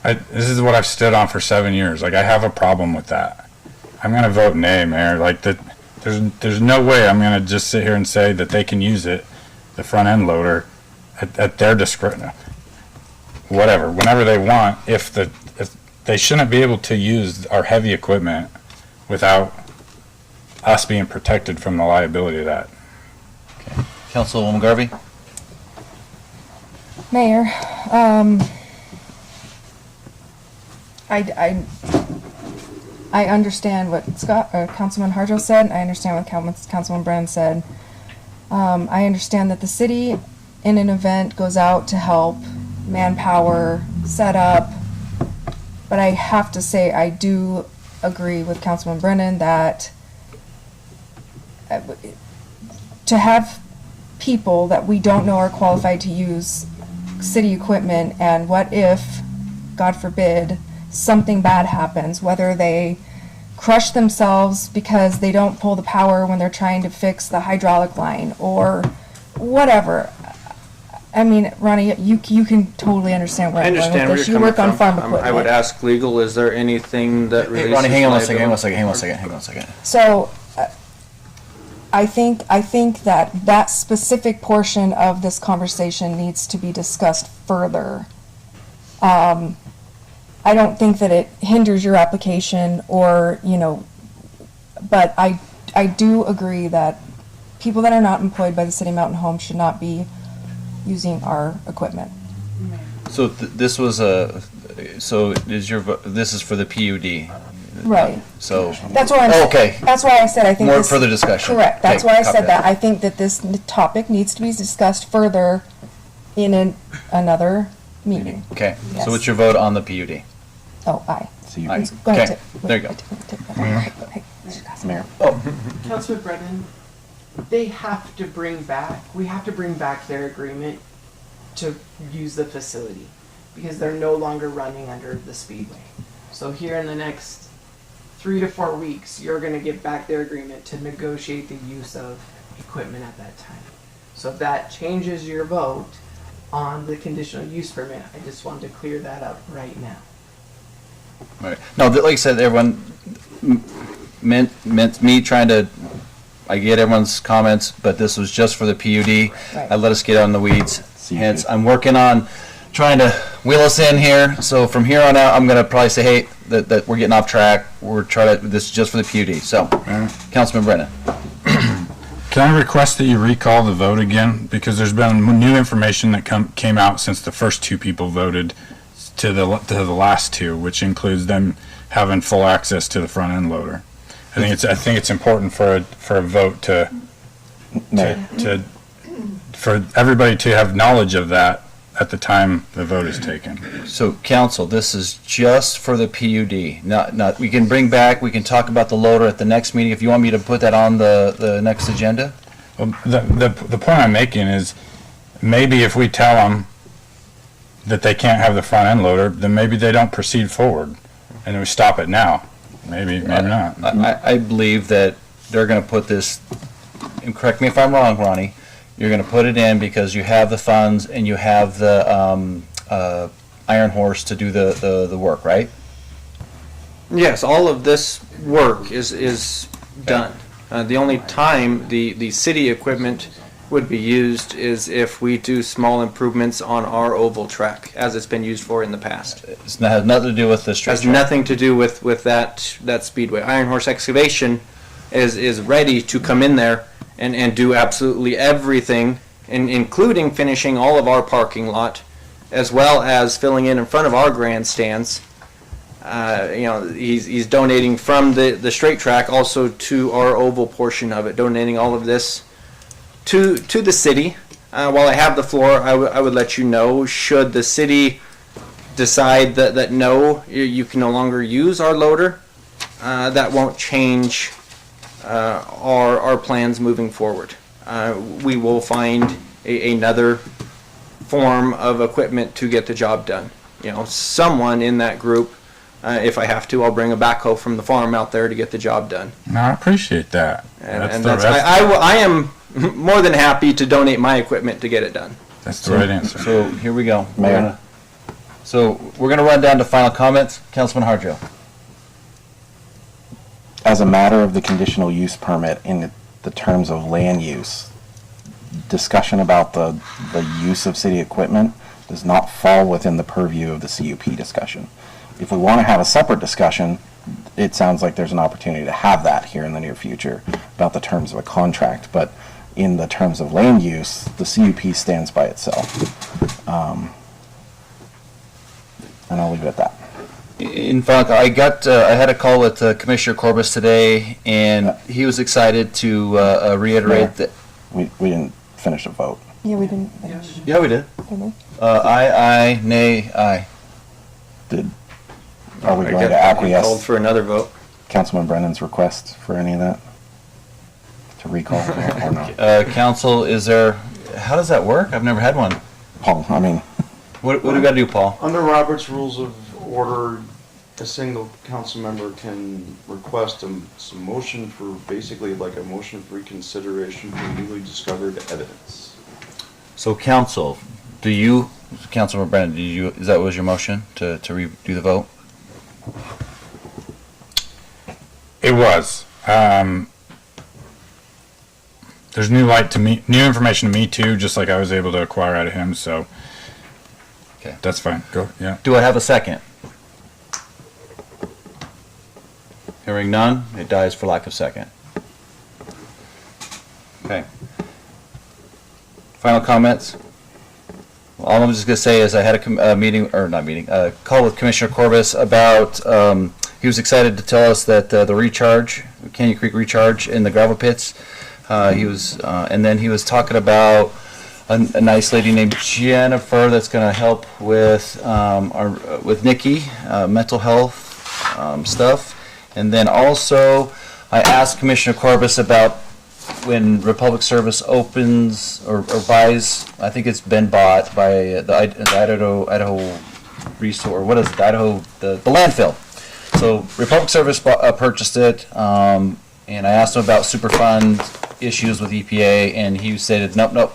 This is what I've stood on for 7 years. Like, I have a problem with that. I'm gonna vote nay, Mayor. Like, there's no way I'm gonna just sit here and say that they can use it, the front end loader, at their discretion. Whatever, whenever they want. If they shouldn't be able to use our heavy equipment without us being protected from the liability of that. Councilwoman Garvey? Mayor, I understand what Councilman Harjo said. I understand what Councilman Brennan said. I understand that the city, in an event, goes out to help manpower, set up. But I have to say, I do agree with Councilman Brennan that to have people that we don't know are qualified to use city equipment, and what if, God forbid, something bad happens, whether they crush themselves because they don't pull the power when they're trying to fix the hydraulic line or whatever. I mean, Ronnie, you can totally understand where I I'm going understand with where this. you're You coming work on from. farm equipment. I would ask legal, is there anything that Hey, releases Ronnie, hang on one second, liability? hang on one second. So, I think that specific portion of this conversation needs to be discussed further. I don't think that it hinders your application or, but I do agree that people that are not employed by the City of Mountain Home should not be using our equipment. So this was this is for the PUD? Right. So. That's why Okay. That's why I said I think More this, further discussion. Correct. That's Okay, why I copy said that. I think that this topic needs to be discussed further in another meeting. Okay, Yes. so what's your vote on the PUD? Oh, aye. So you, Aye. Go ahead. Okay, there you go. Mayor. Councilman Brennan, we have to bring back their agreement to use the facility because they're no longer running under the speedway. So here in the next 3 to 4 weeks, you're gonna get back their agreement to negotiate the use of equipment at that time. So if that changes your vote on the conditional use permit, I just wanted to clear that up right now. Right. No, like I said, everyone meant me trying to, I get everyone's comments, but this was just for the PUD. Right. I let us get on the weeds. CUP. Hence, I'm working on trying to wheel us in here. So from here on out, I'm gonna probably say, hey, that we're getting off track. We're trying to, this is just for the PUD. So, Councilman Brennan. Can I request that you recall the vote again? Because there's been new information that came out since the first two people voted to the last two, which includes them having full access to the front end loader. I think it's important for a vote for everybody to have knowledge of that at the time the vote is taken. So, council, this is just for the PUD. Not. We can bring back. We can talk about the loader at the next meeting if you want me to put that on the next agenda. Well, the point I'm making is maybe if we tell them that they can't have the front end loader, then maybe they don't proceed forward, and we stop it now. Maybe not. I believe that they're going to put this. And correct me if I'm wrong, Ronnie. You're going to put it in because you have the funds and you have the Iron Horse to do the work, right? Yes, all of this work is done. The only time the city equipment would be used is if we do small improvements on our oval track, as it's been used for in the past. It has nothing to do with the straight Has track. nothing to do with that speedway. Iron Horse Excavation is ready to come in there and do absolutely everything, including finishing all of our parking lot, as well as filling in front of our grandstands. He's donating from the straight track also to our oval portion of it, donating all of this to the city. While I have the floor, I would let you know, should the city decide that no, you can no longer use our loader, that won't change our plans moving forward. We will find another form of equipment to get the job done. Someone in that group, if I have to, I'll bring a backhoe from the farm out there to get the job done. No, I appreciate that. I am more than happy to donate my equipment to get it done. That's the right answer. So here we go. Mayor. We're gonna run down to final comments. Councilman Harjo. As a matter of the conditional use permit in the terms of land use, discussion about the use of city equipment does not fall within the purview of the CUP discussion. If we want to have a separate discussion, it sounds like there's an opportunity to have that here in the near future about the terms of a contract, but in the terms of land use, the CUP stands by itself. And I'll leave it at that. In fact, I had a call with Commissioner Corbis today, and he was excited to reiterate that. We didn't finish the vote. Yeah, we didn't finish. Yeah, we did. Didn't we? Aye, nay, aye. Are we I going to guess we called acquiesce for another vote. Councilman Brennan's request for any of that? To recall or not? Council, how does that work? I've never had one. Paul, I mean, What do we got to do, Paul? Under Robert's Rules of Order, a single council member can request some motion for, basically like a motion for reconsideration for newly discovered evidence. So Councilman Brennan, is that was your motion to redo the vote? It was. There's new information to me too, just like I was able to acquire out of him, so. Okay. That's fine, go, yeah. Do I have a second? Hearing none, it dies for lack of second. Okay. Final comments? All I'm just gonna say is I had a call with Commissioner Corbis about, he was excited to tell us that the recharge, Canyon Creek recharge in the gravel pits, and then he was talking about a nice lady named Jennifer that's gonna help with, with Nikki, mental health, stuff. And then also, I asked Commissioner Corbis about when Republic Service opens or buys, I think it's been bought by the Idaho resource, or what is it, the landfill. So Republic Service purchased it, and I asked him about Superfund issues with EPA, and he said, nope,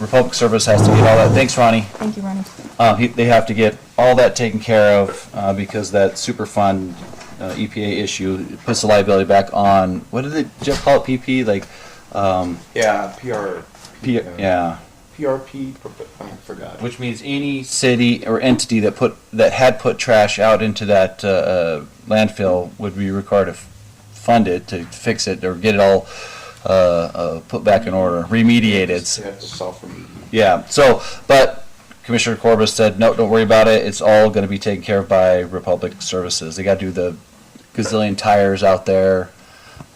Republic Service has to get all that. Thanks, Ronnie. Thank you, Ronnie. They have to get all that taken care of because that Superfund EPA issue puts the liability back on, what did Jeff call it, PP? Yeah, yeah. PRP, I forgot. Which means any city or entity that had put trash out into that landfill would be required to fund it, to fix it, or get it all put back in order, remediated. They have to self-remediate. Yeah, so, but Commissioner Corbis said, no, don't worry about it. It's all going to be taken care of by Republic Services. They got to do the gazillion tires out there.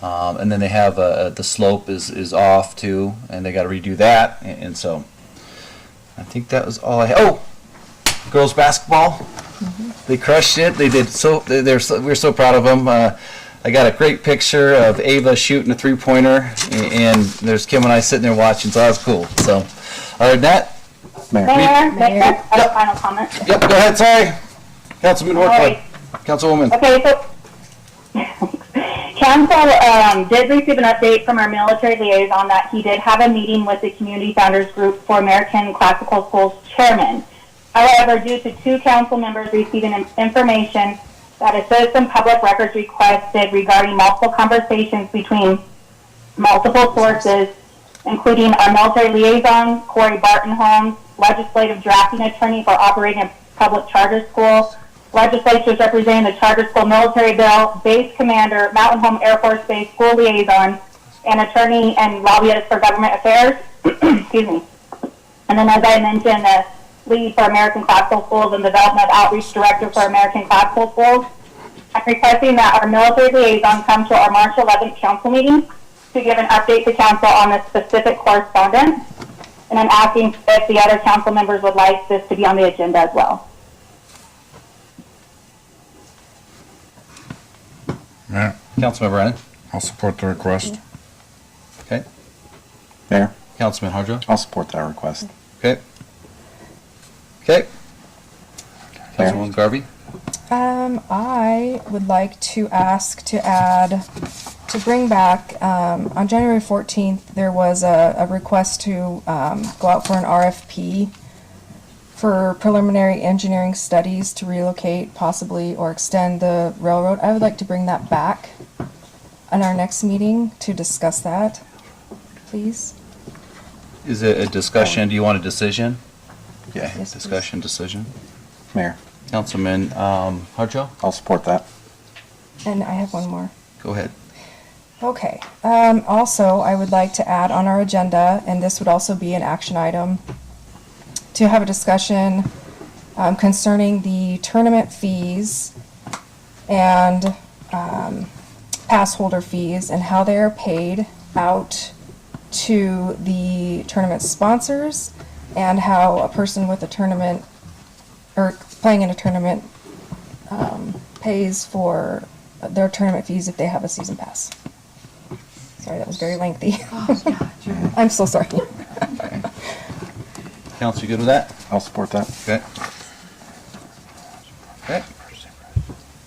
And then they have, the slope is off too, and they got to redo that. And so, I think that was all I had. Oh, girls basketball. Mm-hmm. They crushed it. They did we're so proud of them. I got a great picture of Ava shooting a 3-pointer, and there's Kim and I sitting there watching, so that was cool. So, other than that, Mayor, I have a final comment. Yep, go ahead, sorry. Councilman Workman. Right. Councilwoman. Okay, so Council did receive an update from our military liaison that he did have a meeting with the Community Founders Group for American Classical Schools chairman. However, due to 2 council members receiving information that a citizen public records requested regarding multiple conversations between multiple sources, including our military liaison, Corey Barton-Holmes, legislative drafting attorney for operating a public charter school, legislatures representing the charter school military bill, base commander, Mountain Home Air Force Base school liaison, and attorney and lobbyist for government affairs. Excuse me. And then, as I mentioned, the lead for American Classical Schools and development outreach director for American Classical Schools. I'm requesting that our military liaison come to our March 11th council meeting to give an update to council on this specific correspondence. And I'm asking if the other council members would like this to be on the agenda as well. Yeah, Councilman Brennan. I'll support the request. Okay. Mayor, Councilman Harjo. I'll support that request. Okay. Okay. Mayor. Councilwoman Garvey. I would like to ask to bring back, on January 14th, there was a request to go out for an RFP for preliminary engineering studies to relocate possibly or extend the railroad. I would like to bring that back on our next meeting to discuss that, please. Is it a discussion? Do you want a decision? Yeah. Yes, Discussion, decision. Mayor, Councilman Harjo. I'll support that. And I have one more. Go ahead. Okay. Also, I would like to add on our agenda, and this would also be an action item, to have a discussion concerning the tournament fees and pass holder fees and how they are paid out to the tournament sponsors, and how a person with a tournament or playing in a tournament pays for their tournament fees if they have a season pass. Sorry, that was very lengthy. I'm so sorry. Council, you good with that? I'll support that. Okay. Okay.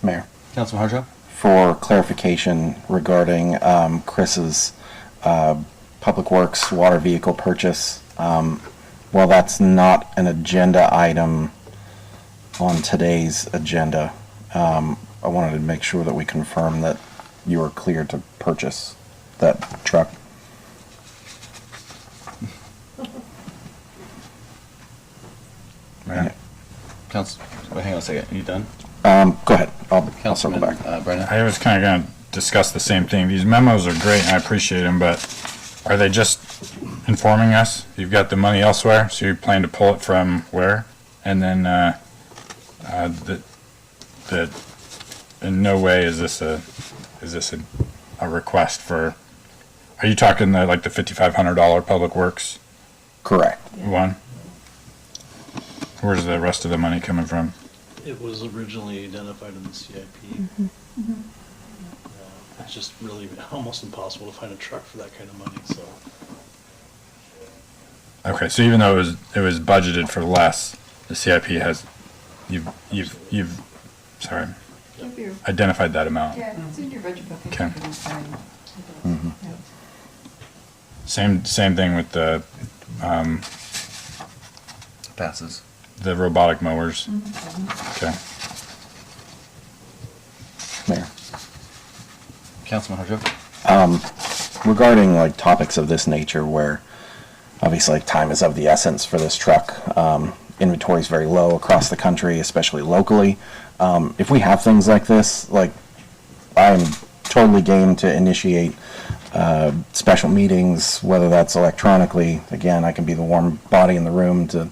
Mayor. Councilman Harjo? For clarification regarding Chris's Public Works water vehicle purchase, while that's not an agenda item on today's agenda, I wanted to make sure that we confirm that you are clear to purchase that truck. Right. Council, wait, hang on a second. Are you done? Go ahead. I'll circle Councilman back. Brennan? I was kind of going to discuss the same thing. These memos are great and I appreciate them, but are they just informing us you've got the money elsewhere, so you plan to pull it from where? And then in no way is this a request for, are you talking like the $5,500 Public Works Correct. one? Where's the rest of the money coming from? It was originally identified in the CIP. It's just really almost impossible to find a truck for that kind of money, so. Okay, so even though it was budgeted for less, the CIP has, you've sorry, identified that amount. Yeah, it's in your budget book. Okay. Mm-hmm. Same thing with the Passes. the robotic mowers. Okay. Mayor. Councilman Harjo? Regarding like topics of this nature where obviously like, time is of the essence for this truck, inventory is very low across the country, especially locally. If we have things like this, like I'm totally game to initiate special meetings, whether that's electronically. Again, I can be the warm body in the room to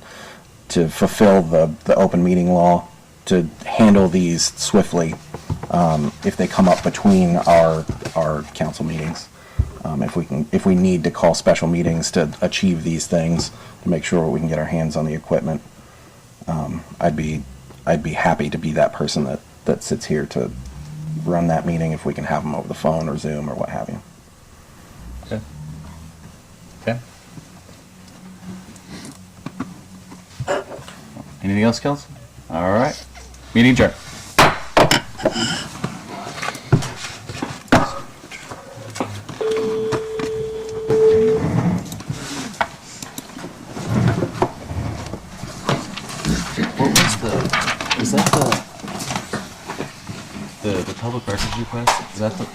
fulfill the open meeting law, to handle these swiftly if they come up between our council meetings. If we need to call special meetings to achieve these things, to make sure we can get our hands on the equipment, I'd be happy to be that person that sits here to run that meeting if we can have them over the phone or Zoom or what have you. Okay. Okay. Anything else, Council? All right. Meeting adjourned. What was is that the public records request? Is that the